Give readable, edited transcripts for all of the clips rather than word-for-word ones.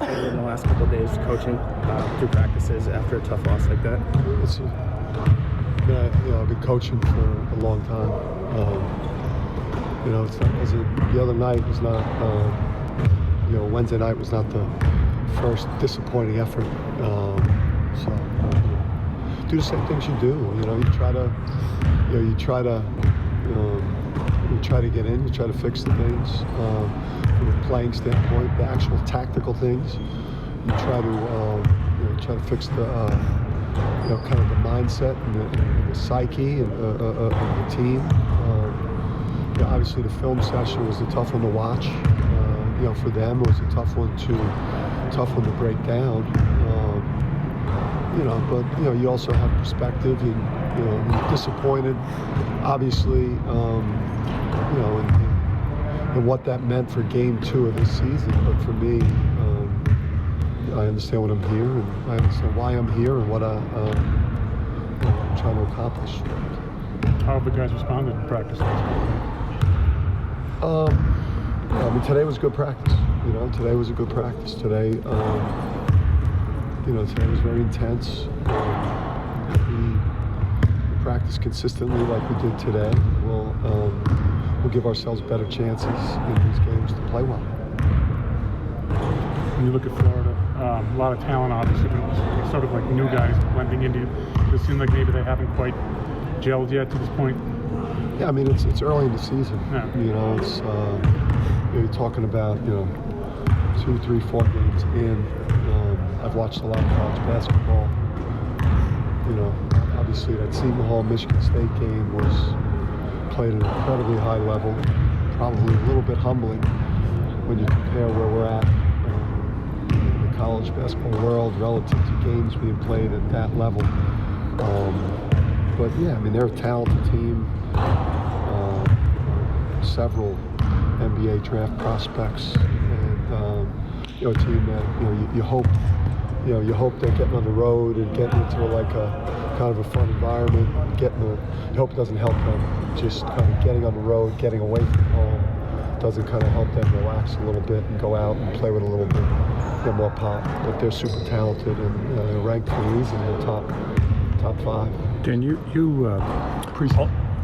in the last couple of days coaching through practices after a tough loss like that? I've been coaching for a long time. It's not, the other night was not, Wednesday night was not the first disappointing effort. Do the same things you do. You try to get in, you try to fix the things from a playing standpoint, the actual tactical things. You try to fix the kind of the mindset and the psyche of the team. Obviously the film session was a tough one to watch. For them it was a tough one to break down. But you also have perspective, and you're disappointed, obviously, and what that meant for Game 2 of this season. But for me, I understand what I'm here, and I understand why I'm here, and what I'm trying to accomplish. How have the guys responded in practice? Today was good practice. Today was a good practice. Today was very intense. We practice consistently like we did today. We'll give ourselves better chances in these games to play well. When you look at Florida, a lot of talent obviously, but sort of like new guys blending into. Does it seem like maybe they haven't quite gelled yet to this point? Yeah, it's early in the season. Yeah. It's you're talking about 2, 3, 4 games in. I've watched a lot of college basketball. Obviously that Seton Hall Michigan State game was played at an incredibly high level, probably a little bit humbling when you compare where we're at in the college basketball world relative to games being played at that level. But yeah, they're a talented team. Several NBA draft prospects, and a team that you hope they're getting on the road and getting into like a kind of a fun environment. You hope it doesn't help them just kind of getting on the road, getting away from home. Doesn't kind of help them relax a little bit and go out and play with a little bit more pop. But they're super talented, and they're ranked for a reason in the top 5. Dan, you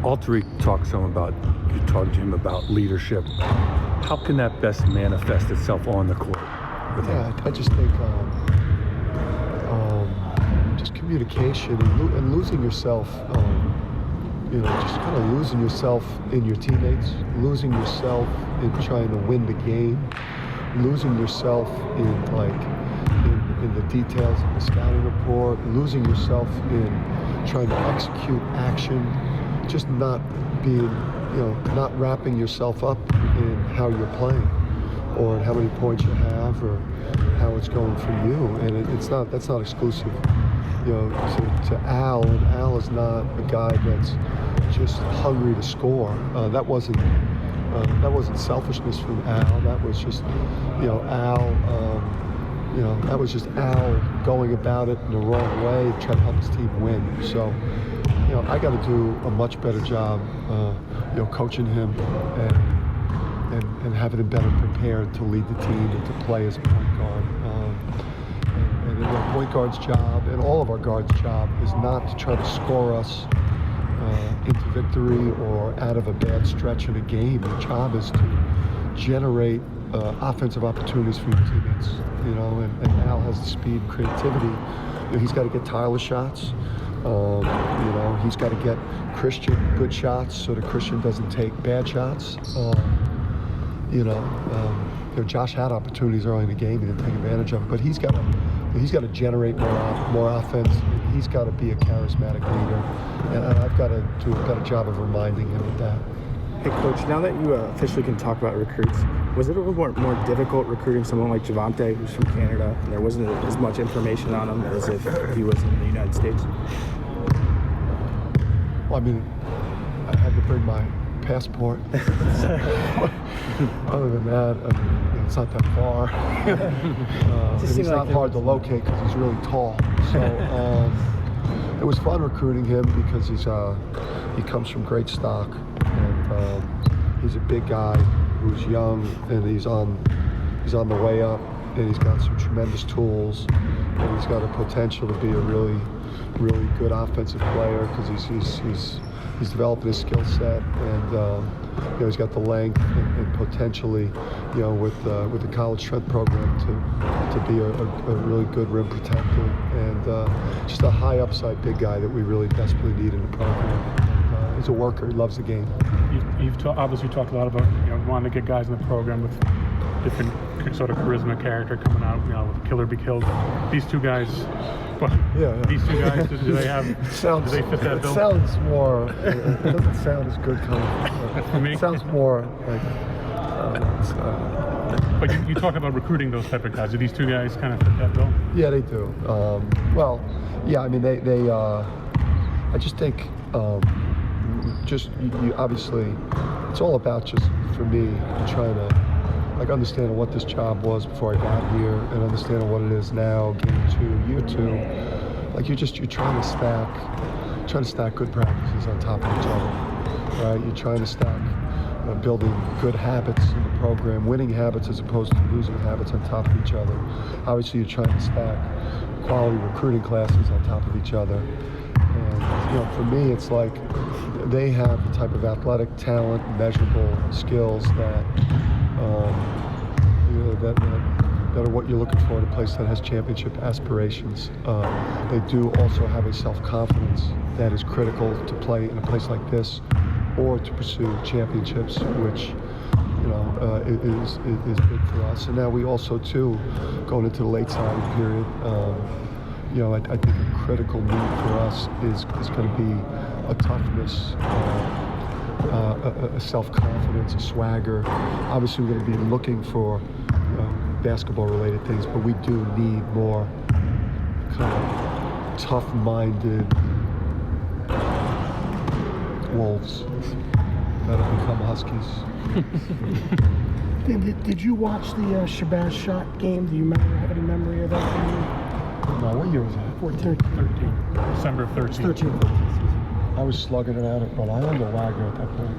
Altery talked you talked to him about leadership. How can that best manifest itself on the court with him? I just think just communication and losing yourself, just kind of losing yourself in your teammates, losing yourself in trying to win the game, losing yourself in the details of the scouting report, losing yourself in trying to execute action, just not being, not wrapping yourself up in how you're playing or in how many points you have or how it's going for you. And that's not exclusive, to Al. And Al is not a guy that's just hungry to score. That wasn't selfishness from Al. That was just, Al. That was just Al going about it in the wrong way to try to help his team win. So, I got to do a much better job, coaching him and having him better prepared to lead the team and to play as a point guard. And the point guard's job and all of our guards' job is not to try to score us into victory or out of a bad stretch in a game. The job is to generate offensive opportunities for your teammates. And Al has the speed and creativity. He's got to get Tyler shots. He's got to get Christian good shots so that Christian doesn't take bad shots. Josh had opportunities early in the game. He didn't take advantage of it, but he's got to generate more offense. He's got to be a charismatic leader, and I've got to do a better job of reminding him of that. Hey, Coach, now that you officially can talk about recruits, was it a little more difficult recruiting someone like Javonte, who's from Canada, and there wasn't as much information on him as if he was in the United States? Well, I had to bring my passport. Other than that, it's not that far. He's not hard to locate because he's really tall. So it was fun recruiting him because he comes from great stock, and he's a big guy who's young, and he's on the way up and he's got some tremendous tools, and he's got a potential to be a really good offensive player because he's developing his skill set, and he's got the length and potentially, with the college strength program to be a really good rim protector, and just a high upside big guy that we really desperately need in the program. And, he's a worker. He loves the game. You've obviously talked a lot about wanting to get guys in the program with different sort of charisma, character coming out, with kill or be killed. These two guys. Well, yeah. These two guys, do they have? Do they fit that bill? It sounds more. It doesn't sound as good coming. For me, it sounds more like. But you talk about recruiting those type of guys. Do these two guys kind of fit that bill? Yeah, they do. Well, yeah. I mean, they. I just think. You obviously, it's all about just for me trying to understanding what this job was before I got here and understanding what it is now, year two. You're trying to stack good practices on top of each other, right? You're trying to stack building good habits in the program, winning habits as opposed to losing habits on top of each other. Obviously, you're trying to stack quality recruiting classes on top of each other. And for me, it's like they have the type of athletic talent, measurable skills that that are what you're looking for in a place that has championship aspirations. They do also have a self-confidence that is critical to play in a place like this or to pursue championships, which is big for us. And now we also too, going into the late signing period, I think a critical need for us is going to be a toughness, a self-confidence, a swagger. Obviously, we're going to be looking for basketball-related things, but we do need more kind of tough-minded wolves that have become Huskies. Did you watch the Shabazz shot game? Do you have any memory of that game? No, what year was that? 13. December 13. 13. I was slugging it out at Rhode Island or Wagner at that point.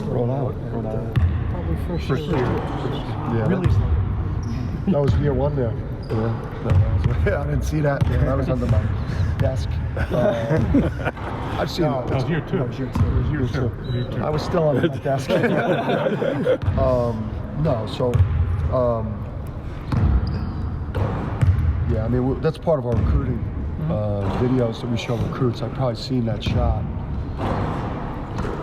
Rhode Island. Probably first year. Yeah. Really slow. That was year one there. Yeah, I didn't see that. Yeah, that was under my desk. I've seen it. That was year two. That was year two. It was year two. I was still under my desk. Yeah, I mean, that's part of our recruiting videos that we show recruits. I've probably seen that shot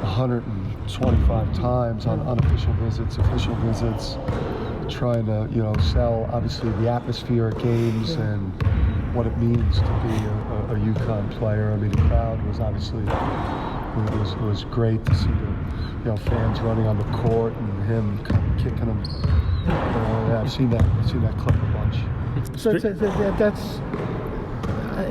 125 times on unofficial visits, official visits, trying to, sell obviously the atmosphere at games and what it means to be a UConn player. I mean, the crowd was obviously, it was great to see the fans running on the court and him kind of kicking them. Yeah, I've seen that clip a bunch. So that's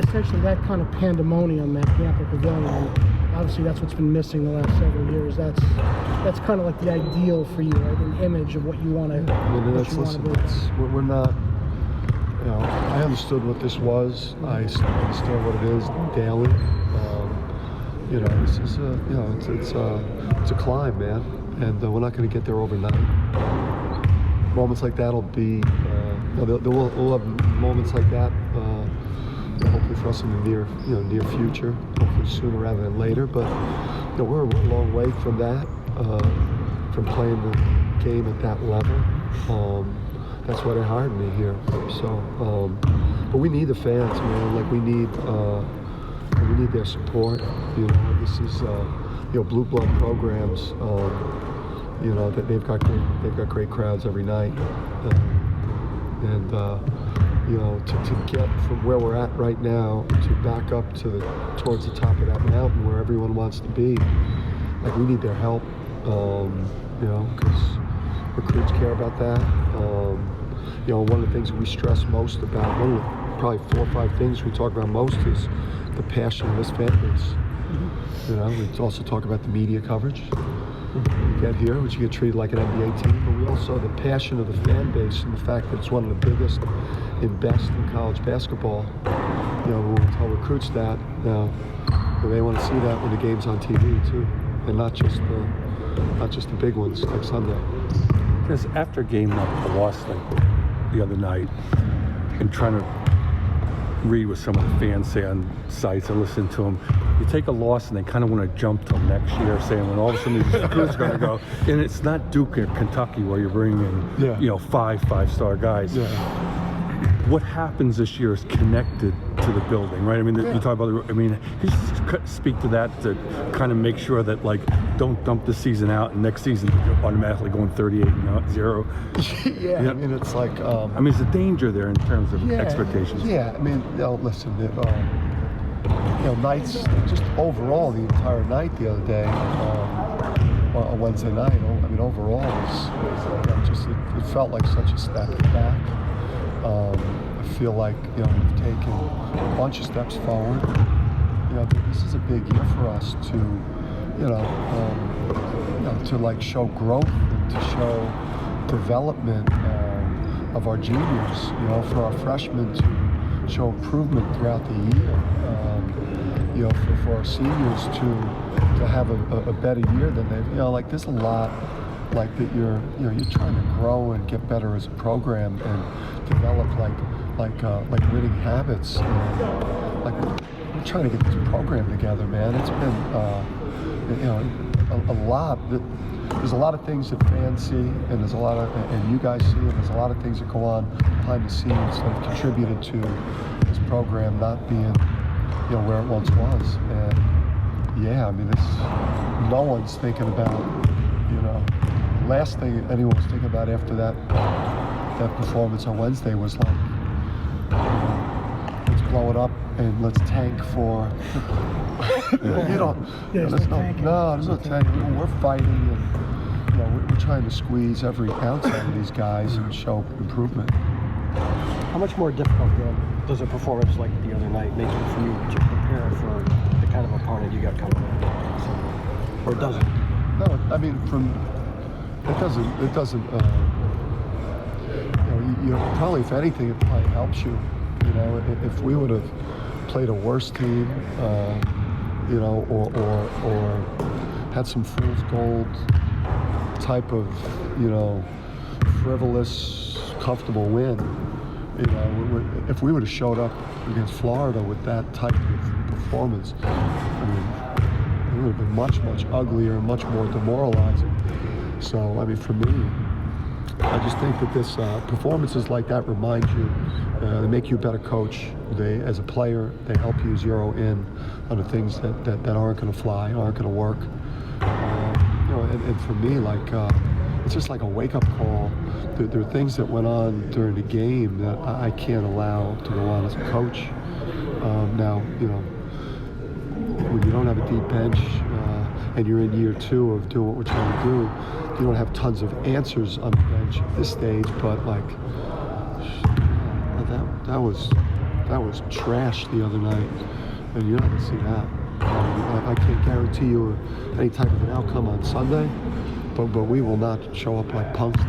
essentially that kind of pandemonium at Gamper Pavilion. Obviously, that's what's been missing the last several years. That's kind of like the ideal for you, right? An image of what you want to. We're not. I understood what this was. I understand what it is daily. This is it's a climb, man, and we're not going to get there overnight. Moments like that'll be. We'll have moments like that. Hopefully for us in the near future, hopefully sooner rather than later. But we're a long way from that, from playing the game at that level. That's why they hired me here. So, but we need the fans, man. We need their support. This is blue blood programs. That they've got great crowds every night, to get from where we're at right now to back up towards the top of that mountain where everyone wants to be. We need their help, because recruits care about that. One of the things that we stress most about, one of the probably 4 or 5 things we talk about most is the passion of this fan base. We also talk about the media coverage. You get here, which you get treated like an NBA team, but we also the passion of the fan base and the fact that it's one of the biggest and best in college basketball. We'll tell recruits that now they want to see that when the game's on TV too, and not just the big ones like Sunday. Because after game like the loss, the other night and trying to read what some of the fans say on sites and listen to them. You take a loss and they kind of want to jump till next year, saying when all of a sudden these recruits are going to go. And it's not Duke or Kentucky where you're bringing in, five-star guys. Yeah. What happens this year is connected to the building, right? I mean, you talk about. Can you just speak to that to kind of make sure that don't dump the season out and next season you're automatically going 38-0. Yeah, I mean, it's like. it's a danger there in terms of expectations. Yeah, I mean, listen, nights, just overall, the entire night the other day, on Wednesday night, overall, it felt like such a step back. I feel like, we've taken a bunch of steps forward. This is a big year for us to, to show growth and to show development of our juniors, for our freshmen to show improvement throughout the year, for our seniors to have a better year than they've, there's a lot that you're trying to grow and get better as a program and develop like winning habits. We're trying to get this program together, man. It's been a lot. There's a lot of things that fans see, and there's a lot of, and you guys see, and there's a lot of things that go on behind the scenes that have contributed to this program not being, where it once was. And no one's thinking about, last thing anyone was thinking about after that performance on Wednesday was let's blow it up and let's tank for. There's no tank. We're fighting, and we're trying to squeeze every ounce out of these guys and show improvement. How much more difficult does a performance like the other night make it for you to prepare for the kind of opponent you got coming up? Or does it? No, I mean, it doesn't. You probably, if anything, it probably helps you. If we would have played a worse team, or had some fool's gold type of, frivolous, comfortable win. If we would have showed up against Florida with that type of performance, it would have been much, much uglier and much more demoralizing. So, for me, I just think that this performances like that remind you, they make you a better coach. They, as a player, they help you zero in on the things that aren't going to fly, aren't going to work. And for me, it's just like a wake-up call. There are things that went on during the game that I can't allow to go on as a coach. Now, when you don't have a deep bench and you're in year 2 of doing what we're trying to do, you don't have tons of answers on the bench at this stage, but that was trash the other night, and you're not going to see that. I can't guarantee you any type of an outcome on Sunday, but we will not show up like punks.